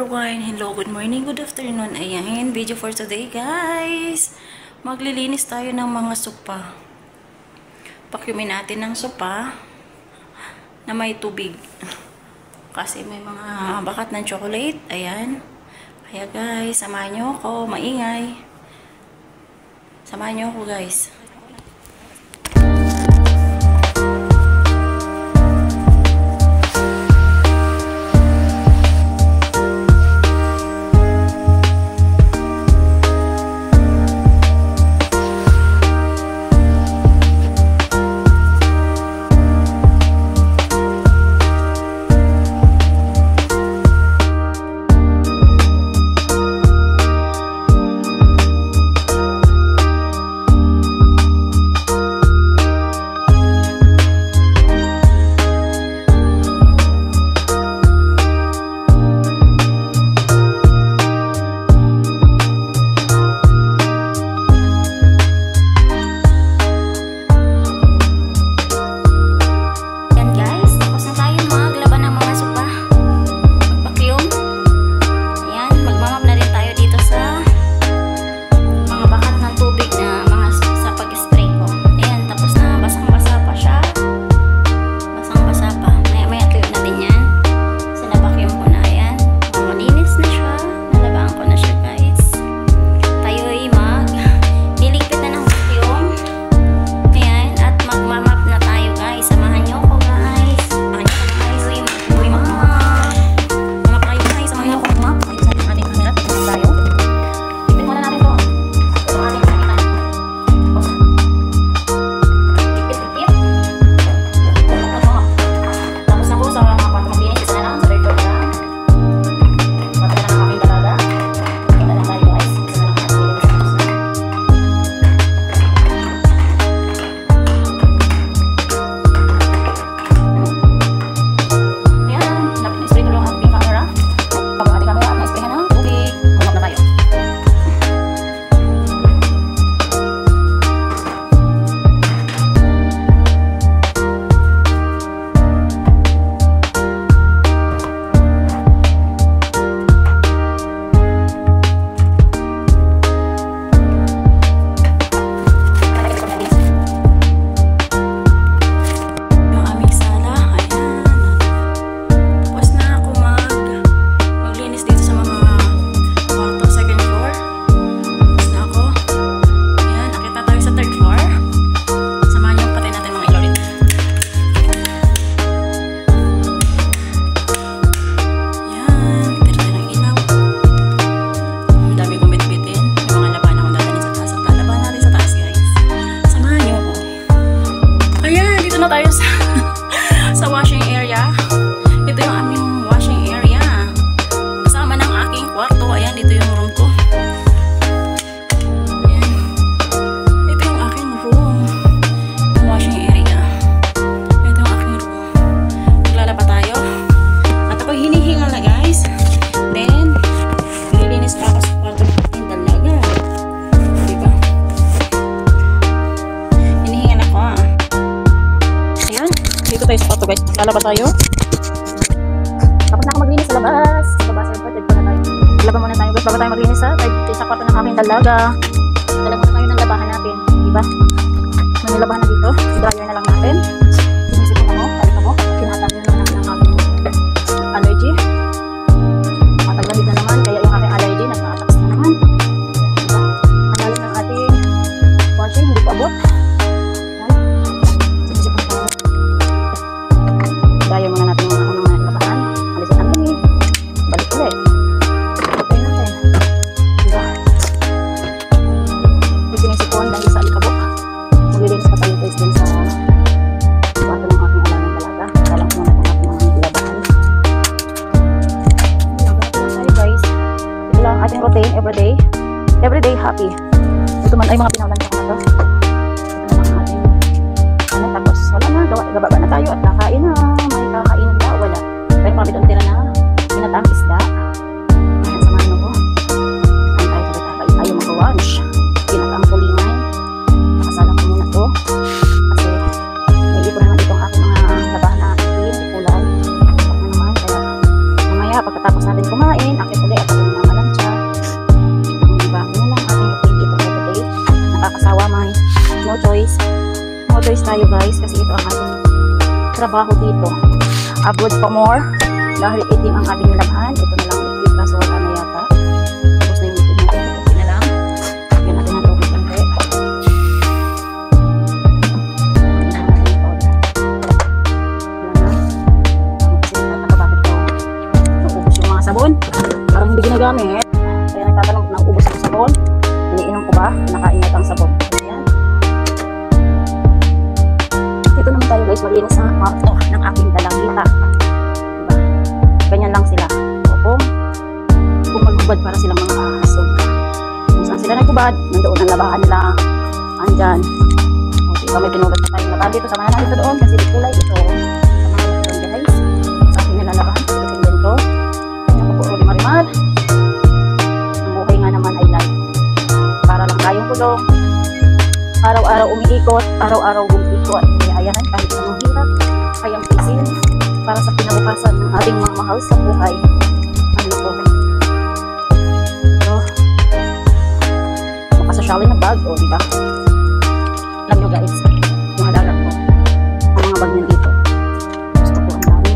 everyone! Hello, good morning, good afternoon. Ayan, video for today guys. Maglilinis tayo ng mga sopa. Vacuumin natin ng sopa na may tubig. Kasi may mga bakat ng chocolate. Ayan. Kaya guys, samahan nyo ako. Maingay. Samahan nyo ako guys. Sa washing area. Ito yung aming washing area. Kasama ng aking kwarto. Ayan, dito yung room ko. Ayan. Ito yung aking room. Yung washing area. Ito yung aking room. Naglalaba tayo. At ako'y hinihingal na guys. Then, nililinis pa ako sa kwarto ng aking dalaga. Diba? Hinihingal ako ah. Ayan. Dito tayo sa kwarto guys. Lalaba tayo. Tapos na ako maglinis sa labas. Sa labas, third floor na tayo. Laba muna tayo guys. Bago tayo maglinis ha. Sa kwarto ng aking dalaga. Dala muna tayo ng labahan natin. Diba? May nilabahan na dito. Dryer na lang natin. Sinisip mo mo. Talit mo. Kinatan nyo naman ng aking allergy. Mataglamig na naman. Kaya yung aking allergy nagka-attacks na naman. Diba? Ang ng ating washing. Hindi pa abot. Dryer muna natin yung unang labahan. Alisin natin eh. Balik ulit. Okay natin. Diba? May sinisipon dahil sa alikabok. Maglilinis pa tayo guys din sa kwarto ng aking alagang dalaga. Kalang muna itong aking mga labahan. Labahan tayo guys. Ito lang ating routine everyday. Everyday happy. Ito man ay mga pinaulan ko na to. Ito naman ating tapos wala na. Gababa na tayo at kakain na. Kakainin na, wala. Pero kapit ang tira na pinatang isda. Ayan, samahan mo ko. Kain tayo sa bata. Tayo mag-lunch. Pinatang tulingan. Nakasalang ko muna to. Kasi may ipon naman dito ang aking mga labahan na itin, ikulan. At na naman. Kaya mamaya pagkatapos natin kumain, akit trabaho dito. Abroad pa more. Dahil itim ang ating nilabhan. Ito na lang liquid kaso wala na yata. Tapos na yung liquid natin. Ito na lang. Yan natin ang tubig ng re. Naubos yung mga sabon. Parang hindi ginagamit. Kaya nagtatanong ng ubos yung sabon. Iniinom ko ba? Nakain ang sabon. Ayan. Dito naman tayo guys, malinis ang kwarto ng aking dalangita. Diba? Ganyan lang sila. O kung maghubad para silang mga ahas. So, kung saan sila naghubad, nandoon ang labahan nila. Andyan. O diba, may pinulot na tayong labahan dito. Samahan natin ito doon kasi di kulay ito. Samahan natin doon guys. Sa aking nilalabahan. Sa aking bento. Ayan po po, Marimar. Ang buhay nga naman ay life. Para lang tayong kulong. Araw-araw umiikot, araw-araw bumikot. Kaya ayan, kahit anong hirap, kayang isin para sa kinabukasan ng ating mga mahal sa buhay. Ano ito? Ito. Makasosyalin na bag, o diba? Alam nyo guys, yung halaga ko, ang mga bag nandito. Gusto ko ang dami.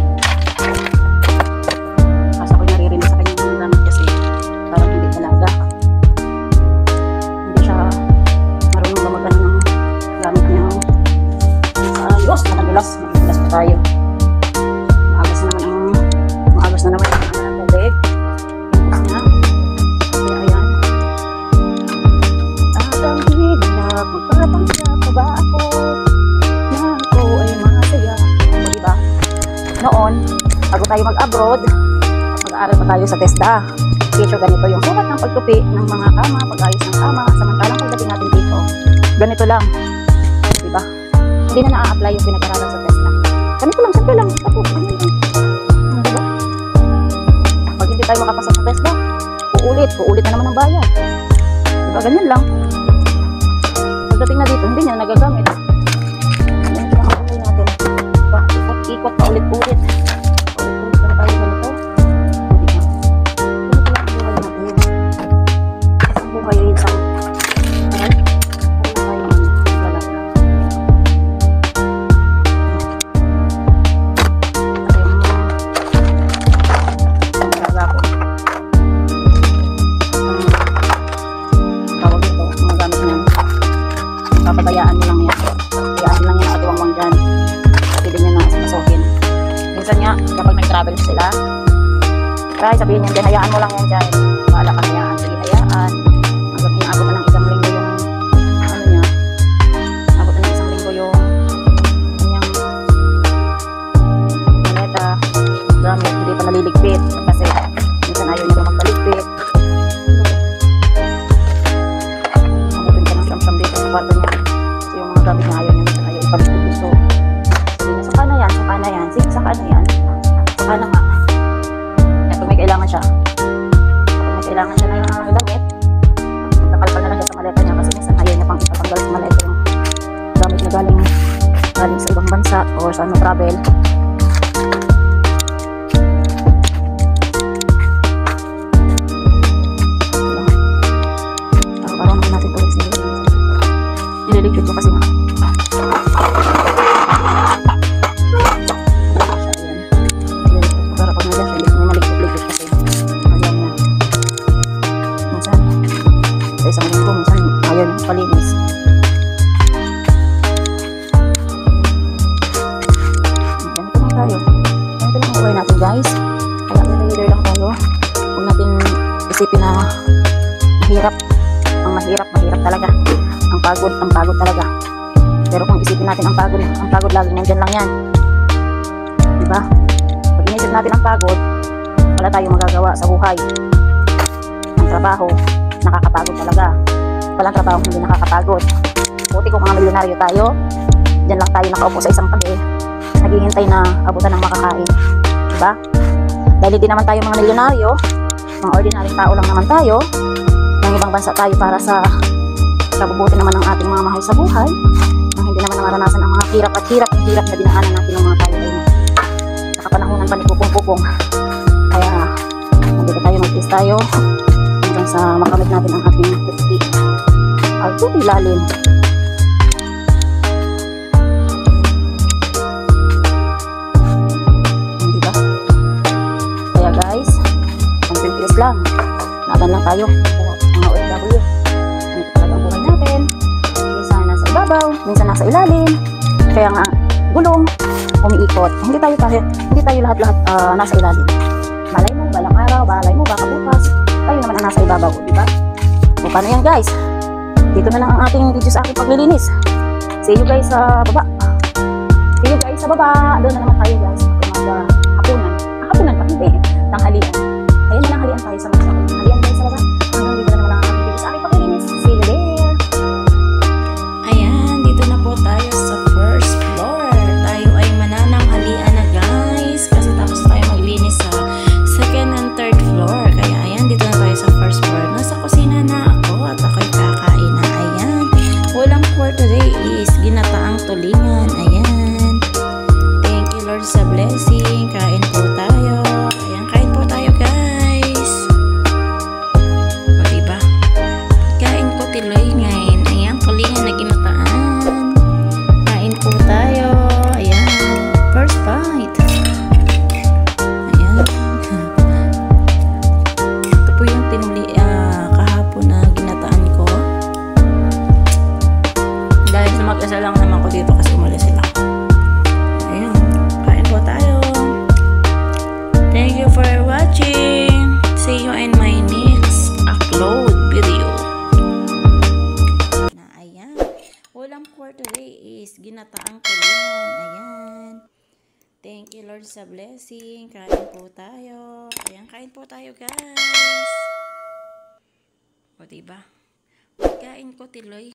Kasi ako'y naririnig sa kanyang mga gamit kasi parang hindi talaga. Hindi siya marunong gumagana ng gamit niya. Ayos, madalas pa tayo. Maagas na naman ang tubig. Tapos na. Kaya ayan. Atang hinag, magpapangsa pa ba ako na ako ay masaya. O diba? Noon, bago tayo mag-abroad, mag-aaral pa tayo sa TESDA. Picture ganito yung sukat ng pagtupi ng mga kama, pag-ayos ng kama, samantalang pagdating natin dito. Ganito lang. Diba? Hindi na na-apply yung pinag-aralan sa TESDA. Ganito lang, simple lang. Tapos, ganyan lang. Diba? Pag hindi tayo makapasa sa TESDA, uulit na naman ang bayad. Diba? Ganyan lang. Pagdating na dito, hindi niya nagagamit. Ganito lang ang natin. Diba? Ikot pa ulit-ulit. Ulit-ulit lang tayo ganito. Buhay rin sa pabayaan mo lang yan. Pabayaan lang yan ang katuwang dyan. Pwede nyo na masukin. Minsan nga, kapag nag-travel sila, try sabihin nyo dyan, hayaan mo lang yan dyan. Paala ka hayaan. Sige, hayaan. Hanggang inaabot na ng isang linggo yung ano niya. Abot na ng isang linggo yung kanyang maneta. Gamit, hindi pa naliligpit. Kasi minsan ayaw nyo magpaligpit. Abutin ka ng siyam-siyam dito sa kwarto niya. Kasi yung mga gamit niya ayaw niya minsan ayaw ipaligpit. So, sabi niya, saka na yan, saka na yan. Sige, saka na yan. Saka na nga. Kaya kung may kailangan siya, kailangan siya na yung damit, nakakalpal na lang siya sa maleta niya kasi minsan ayaw niya pang ipatanggal sa maleta yung gamit niya galing sa ibang bansa o sa ano travel. Araw-araw naman natin ulit sa nililigpit ko kasi nga isang linggo, minsan ayaw nyo palinis. Ganito lang tayo. Ganito lang ang buhay natin guys. Kaya leader lang tayo. Huwag natin isipin na mahirap. Ang mahirap talaga. Ang pagod talaga. Pero kung isipin natin ang pagod lagi nandyan lang yan. Diba? Pag inisip natin ang pagod, wala tayong magagawa sa buhay. Ang trabaho, nakakapagod talaga. Walang trabaho hindi nakakapagod. Buti kung mga milyonaryo tayo, dyan lang tayo nakaupo sa isang tabi, naghihintay na abutan ng makakain. Diba? Dahil hindi naman tayo mga milyonaryo, mga ordinaryong tao lang naman tayo, ng ibang bansa tayo para sa kabubuti naman ng ating mga mahal sa buhay, nang hindi naman maranasan ang mga hirap na dinaanan natin ng mga tayo ay nakapanahonan pa ni Pupong. Kaya, nandito tayo, mag-is tayo, hanggang sa makamit natin ang ating puti. Alto, ilalim. lang. Laban lang tayo. Mga OFW. Ganito talaga ang buhay natin. Minsan nasa ibabaw, minsan nasa ilalim. Kaya nga, gulong, umiikot. Hindi tayo lahat-lahat nasa ilalim. Malay mo, balang araw, balay mo, baka bukas. Tayo naman ang nasa ibabaw, di ba? O paano yan guys? Dito na lang ang ating video sa aking paglilinis. See you guys sa baba. See you guys sa baba. Doon na naman tayo guys. Hapunan. Hapunan pa, hindi. Tanghalian. Ayun na tanghalian tayo sa mga sakot. Tanghalian guys sa baba. Hanggang dito na naman ang aking video sa aking paglilinis. See you there. Ayan, dito na po tayo sa first floor. Tayo ay manananghalian na guys. Kasi tapos tayo maglinis sa second and third floor. Kaya ayan, dito na tayo sa first floor. Nasa kusina na ako at ako'y kakain na. Ayan, ulam for today is ginataang tulingan. Ayan, thank you Lord sa blessing. Kain po tayo. Ayan, kain po tayo guys. O diba? Kain ko tiloy ngayon. Ayan, tulingan na ginataan. Kain po tayo. Ayan, first bite. Ayan. Ito po yung kahapon na ginataan ko. Dahil sa mag-isa lang naman ko dito kasi umalis sila. Ayan, kain po tayo. Thank you for watching. See you in my next upload video. Na ayan, ulam for today is ginataang tulingan. Ayan. Thank you Lord sa blessing. Kain po tayo. Ayan, kain po tayo guys. O diba? Kain ko tiloy.